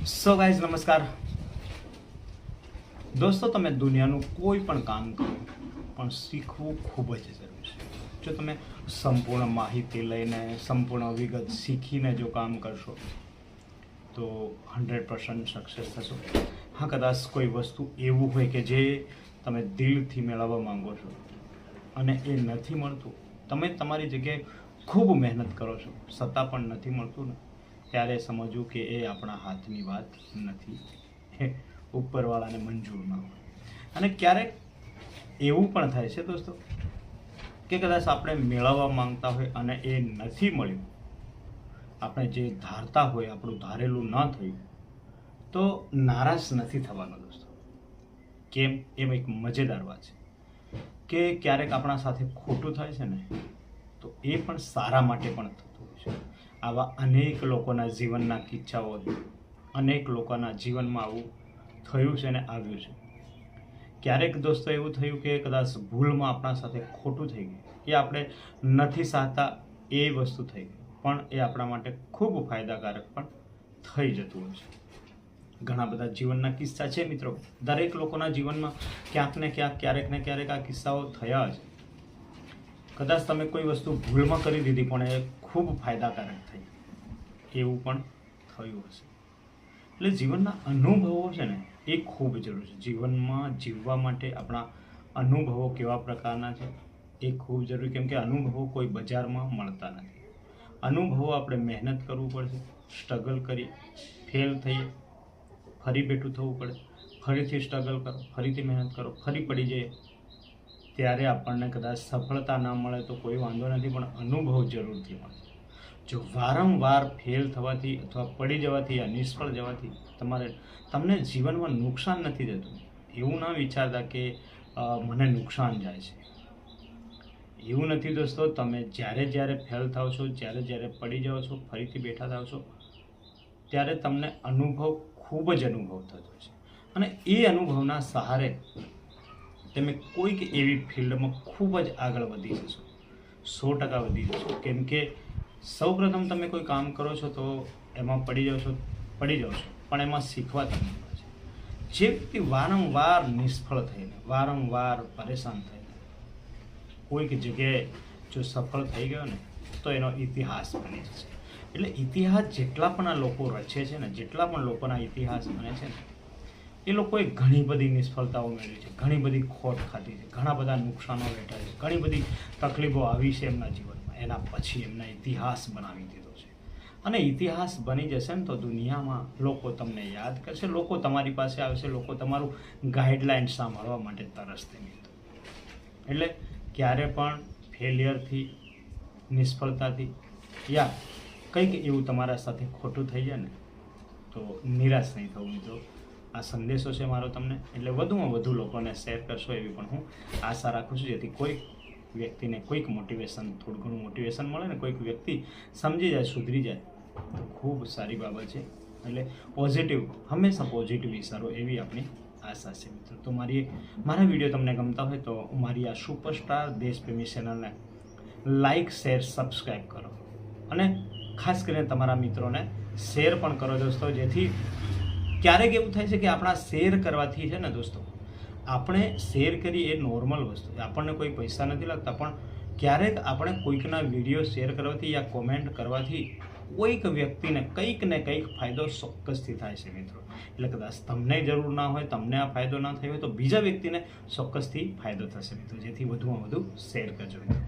So guys નમસ્કાર દોસ્તો, તમે દુનિયાનું કોઈ પણ કામ કરો પણ શીખવું ખૂબ જ જરૂરી છે. જો તમે સંપૂર્ણ માહિતી લઈને સંપૂર્ણ વિગત શીખીને જો કામ કરશો તો 100% સક્સેસ થશો. હા, કદાચ કોઈ વસ્તુ એવું હોય કે જે તમે દિલથી મેળવવા માંગો છો અને એ નથી મળતું, તમે તમારી જગ્યાએ ખૂબ મહેનત કરો છો છતાં પણ નથી મળતું ને, ત્યારે સમજવું કે એ આપણા હાથની વાત નથી, એ ઉપરવાળાને મંજૂર ન હોય. અને ક્યારેક એવું પણ થાય છે દોસ્તો કે કદાચ આપણે મેળવવા માંગતા હોય અને એ નથી મળ્યું, આપણે જે ધારતા હોય આપણું ધારેલું ન થયું, તો નારાજ નથી થવાનો દોસ્તો. કેમ? એમ એક મજેદાર વાત છે કે ક્યારેક આપણા સાથે ખોટું થાય છે ને, તો એ પણ સારા માટે પણ થતું હોય છે. આવા અનેક લોકોના જીવનના કિસ્સાઓ, અનેક લોકોના જીવનમાં આવું થયું છે ને આવ્યું છે. ક્યારેક દોસ્તો એવું થયું કે કદાચ ભૂલમાં આપણા સાથે ખોટું થઈ ગયું, એ આપણે નથી ચાહતા એ વસ્તુ થઈ ગઈ, પણ એ આપણા માટે ખૂબ ફાયદાકારક પણ થઈ જતું હોય છે. ઘણા બધા જીવનના કિસ્સા છે મિત્રો. દરેક લોકોના જીવનમાં ક્યાંક ને ક્યાંક, ક્યારેક ને ક્યારેક આ કિસ્સાઓ થયા છે. કદાચ તમે કોઈ વસ્તુ ભૂલમાં કરી દીધી પણ એ ખૂબ ફાયદાકારક થઈ, એવું પણ થયું હશે. એટલે જીવનના અનુભવો છે ને એ ખૂબ જરૂરી છે. જીવનમાં જીવવા માટે આપણા અનુભવો કેવા પ્રકારના છે એ ખૂબ જરૂરી, કેમ કે અનુભવો કોઈ બજારમાં મળતા નથી. અનુભવો આપણે મહેનત કરવું પડશે, સ્ટ્રગલ કરી, ફેલ થઈએ, ફરી બેઠું થવું પડે, ફરીથી સ્ટ્રગલ કરો, ફરીથી મહેનત કરો, ફરી પડી જઈએ, ત્યારે આપણને કદાચ સફળતા ના મળે તો કોઈ વાંધો નથી, પણ અનુભવ જરૂરથી મળશે. જો વારંવાર ફેલ થવાથી અથવા પડી જવાથી યા નિષ્ફળ જવાથી તમને જીવનમાં નુકસાન નથી થતું, એવું ના વિચારતા કે મને નુકસાન જાય છે. એવું નથી દોસ્તો. તમે જ્યારે ફેલ થાવ છો, જ્યારે પડી જાઓ છો, ફરીથી બેઠા થાવ છો, ત્યારે તમને ખૂબ જ અનુભવ થતો છે. અને એ અનુભવના સહારે તમે કોઈક એવી ફિલ્ડમાં ખૂબ જ આગળ વધી જશો, 100% વધી જશો. કેમ કે સૌપ્રથમ તમે કોઈ કામ કરો છો તો એમાં પડી જાઓ છો, પણ એમાં શીખવા તમને મળે છે. જે વ્યક્તિ વારંવાર નિષ્ફળ થઈને, વારંવાર પરેશાન થઈને કોઈક જગ્યાએ જો સફળ થઈ ગયો ને, તો એનો ઇતિહાસ બની જશે. એટલે ઇતિહાસ જેટલા પણ આ લોકો રચે છે ને, જેટલા પણ લોકોના ઇતિહાસ બને છે ને, એ લોકોએ ઘણી બધી નિષ્ફળતાઓ મેળવી છે, ઘણી બધી ખોટ ખાધી છે, ઘણા બધા નુકસાનો વેઠા છે, ઘણી બધી તકલીફો આવી છે એમના જીવનમાં. એના પછી એમના ઇતિહાસ બનાવી દીધો છે. અને ઇતિહાસ બની જશે ને તો દુનિયામાં લોકો તમને યાદ કરશે, લોકો તમારી પાસે આવશે, લોકો તમારું ગાઈડલાઇન સાંભળવા માટે તરસશે મિત્રો. એટલે ક્યારે પણ ફેલિયરથી, નિષ્ફળતાથી યા કંઈક એવું તમારા સાથે ખોટું થઈ જાય ને, તો નિરાશ નહીં થવું મિત્રો. આ સંદેશો છે મારો તમને, એટલે વધુમાં વધુ લોકોને શેર કરશો એવી પણ હું આશા રાખું છું, જેથી કોઈક વ્યક્તિને કોઈક મોટિવેશન, થોડું ઘણું મોટિવેશન મળે ને, કોઈક વ્યક્તિ સમજી જાય, સુધરી જાય, તો ખૂબ સારી બાબત છે. એટલે પોઝિટિવ, હંમેશા પોઝિટિવ વિચારો, એવી આપણી આશા છે મિત્રો. તો મારા વિડીયો તમને ગમતા હોય તો મારી આ સુપરસ્ટાર દેશપ્રેમી ચેનલને લાઈક, શેર, સબસ્ક્રાઈબ કરો અને ખાસ કરીને તમારા મિત્રોને શેર પણ કરો દોસ્તો. જેથી ક્યારેક એવું થાય છે કે આપણા શેર કરવાથી છે ને દોસ્તો, આપણે શેર કરીએ એ નોર્મલ વસ્તુ છે, આપણને કોઈ પૈસા નથી લાગતા, પણ ક્યારેક આપણે કોઈકના વિડીયો શેર કરવાથી યા કોમેન્ટ કરવાથી કોઈક વ્યક્તિને કંઈક ને કંઈક ફાયદો ચોક્કસથી થાય છે મિત્રો. એટલે કદાચ તમને જરૂર ના હોય, તમને આ ફાયદો ના થયો હોય, તો બીજા વ્યક્તિને ચોક્કસથી ફાયદો થશે મિત્રો. જેથી વધુમાં વધુ શેર કરજો મિત્રો.